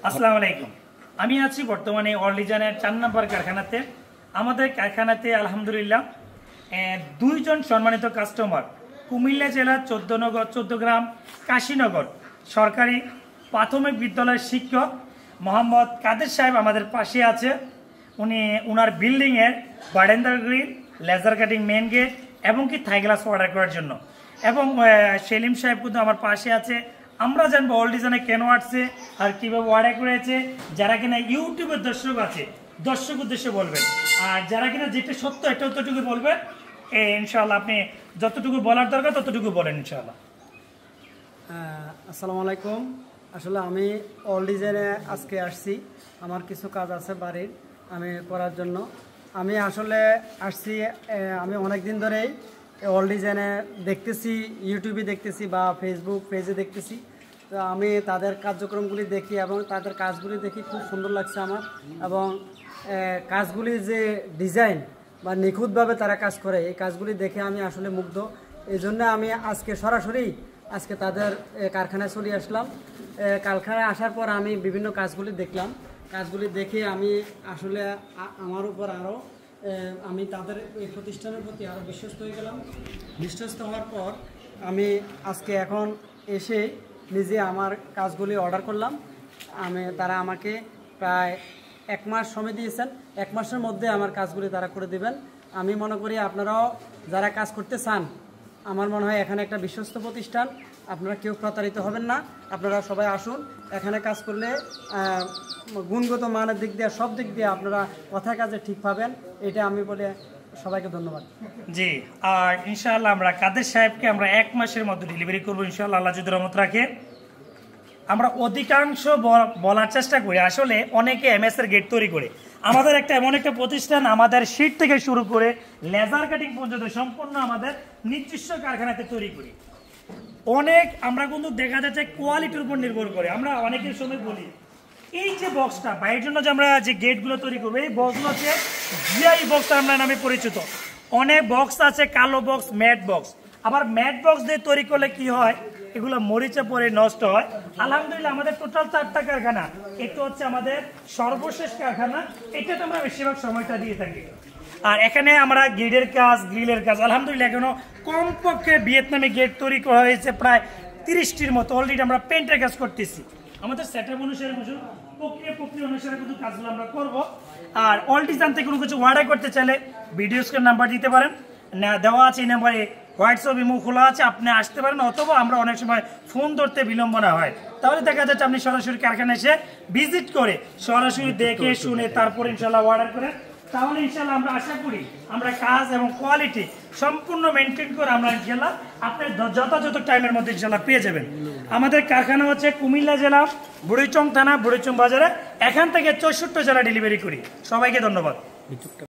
আসসালামু আলাইকুম। আমি আছি বর্তমানে অল ডিজাইনের 4 নম্বর কারখানাতে। আমাদের কারখানাতে আলহামদুলিল্লাহ 2 জন সম্মানিত কাস্টমার কুমিল্লা জেলার 14 গ্রাম কাশীনগর সরকারি প্রাথমিক বিদ্যালয়ের শিক্ষক মোহাম্মদ কাদের সাহেব আমাদের পাশে আছে। উনি ওনার বিল্ডিংয়ের বারান্দার grill, laser cutting main gate এবং কি থাই গ্লাস অর্ডার করার জন্য, এবং সেলিম সাহেব কিন্তু আমার পাশে আছে। আমরা জানবো অল ডিজাইনে কেন আসছে আর কীভাবে অর্ডার করেছে। যারা কিনা ইউটিউবের দর্শক আছে দর্শক উদ্দেশ্যে বলবেন, আর যারা কিনা যেটা সত্য এটা ততটুকু বলবেন। ইনশাআল্লাহ আপনি যতটুকু বলার দরকার ততটুকু বলেন ইনশাআল্লাহ। আসসালামু আলাইকুম। আসলে আমি অল ডিজাইনে আজকে আসছি, আমার কিছু কাজ আছে বাড়ির আমি করার জন্য। আমি আসলে আসছি, আমি অনেক দিন ধরেই অল ডিজাইনে দেখতেছি, ইউটিউবে দেখতেছি বা ফেসবুক পেজে দেখতেছি। তো আমি তাদের কার্যক্রমগুলি দেখি এবং তাদের কাজগুলি দেখি, খুব সুন্দর লাগছে আমার। এবং কাজগুলি যে ডিজাইন বা নিখুঁতভাবে তারা কাজ করে, এই কাজগুলি দেখে আমি আসলে মুগ্ধ। এই জন্য আমি আজকে সরাসরি তাদের কারখানায় চলে আসলাম। কারখানায় আসার পর আমি বিভিন্ন কাজগুলি দেখলাম। কাজগুলি দেখে আমি আসলে আমার উপর আরও আমি তাদের এই প্রতিষ্ঠানের প্রতি আরও বিশ্বস্ত হয়ে গেলাম। বিশ্বস্ত হওয়ার পর আমি আজকে এখন এসে নিজে আমার কাজগুলি অর্ডার করলাম। তারা আমাকে প্রায় 1 মাস সময় দিয়েছেন। 1 মাসের মধ্যে আমার কাজগুলি তারা করে দেবেন। আমি মনে করি আপনারাও যারা কাজ করতে চান, আমার মনে হয় এখানে একটা বিশ্বস্ত প্রতিষ্ঠান, আপনারা কেউ প্রতারিত হবেন না। আপনারা সবাই আসুন, এখানে কাজ করলে গুণগত মানের দিক দিয়ে সব দিক দিয়ে আপনারা কথায় কাজে ঠিক পাবেন। এটা আমি বলে সবাইকে ধন্যবাদ। জি, আর ইনশাআল্লাহ আমরা কাদের সাহেবকে আমরা 1 মাসের মধ্যে ডেলিভারি করবো ইনশাআল্লাহ, আল্লাহ যদি রহমত রাখে। আমরা অধিকাংশ বলার চেষ্টা করি, আসলে অনেকে এমএস এর গেট তৈরি করে। আমাদের এমন একটা প্রতিষ্ঠান, আমাদের শীট থেকে শুরু করে লেজার কাটিং পর্যন্ত সম্পূর্ণ আমাদের নিজস্ব কারখানাতে তৈরি করি। আমরা কিন্তু দেখা যাচ্ছে কোয়ালিটির উপর নির্ভর করে। আমরা অনেকের সময় বলি এই যে বক্সটা বাইরের জন্য যে আমরা যে গেটগুলো তৈরি করবো, এই বক্সগুলো হচ্ছে জিআই বক্স আমরা নামে পরিচিত। অনেক বক্স আছে, কালো বক্স, ম্যাট বক্স। আবার ম্যাট বক্স দিয়ে তৈরি করলে কি হয়, এগুলো মরিচে পরে নষ্ট হয়। আলহামদুলিল্লাহ আমাদের টোটাল 4টা কারখানা, এটা হচ্ছে আমাদের সর্বশেষ কারখানা, এটাতে আমরা বেশিরভাগ সময়টা দিয়ে থাকি। আর এখানে আমরা গ্রিলের কাজ আলহামদুলিল্লাহ এখনো কমপক্ষে ভিয়েতনামি গেট তৈরি করা হয়েছে প্রায় 30টির মতো। অলরেডি আমরা পেন্টের কাজ করতেছি। আমাদের সেটআপ অনুসারে কিছু প্রক্রিয়া অনুসারে কিন্তু কাজগুলো আমরা করব। আর অল ডিজাইন থেকে কোনো কিছু অর্ডার করতে চাইলে ভিডিও স্ক্রিন নাম্বার দিতে পারেন, দেওয়া আছে। এই নাম্বারে হোয়াটসঅ্যাপ ইমো খোলা আছে, আপনি আসতে পারেন। অথবা আমরা অনেক সময় ফোন ধরতে বিলম্বনা হয়, তাহলে দেখা যাচ্ছে আপনি সরাসরি কারখানায় এসে ভিজিট করে সরাসরি দেখে শুনে তারপর ইনশাল্লাহ অর্ডার করেন। তাহলে ইনশাল্লাহ আমরা আশা করি আমরা কাজ এবং কোয়ালিটি সম্পূর্ণ মেনটেন করে আমরা ইনশাল্লাহ আপনি যথাযথ টাইমের মধ্যে ইনশাল্লাহ পেয়ে যাবেন। আমাদের কারখানা হচ্ছে কুমিল্লা জেলা বুড়িচং থানা, বুড়িচং বাজারে। এখান থেকে 64 জেলা ডেলিভারি করি। সবাইকে ধন্যবাদ।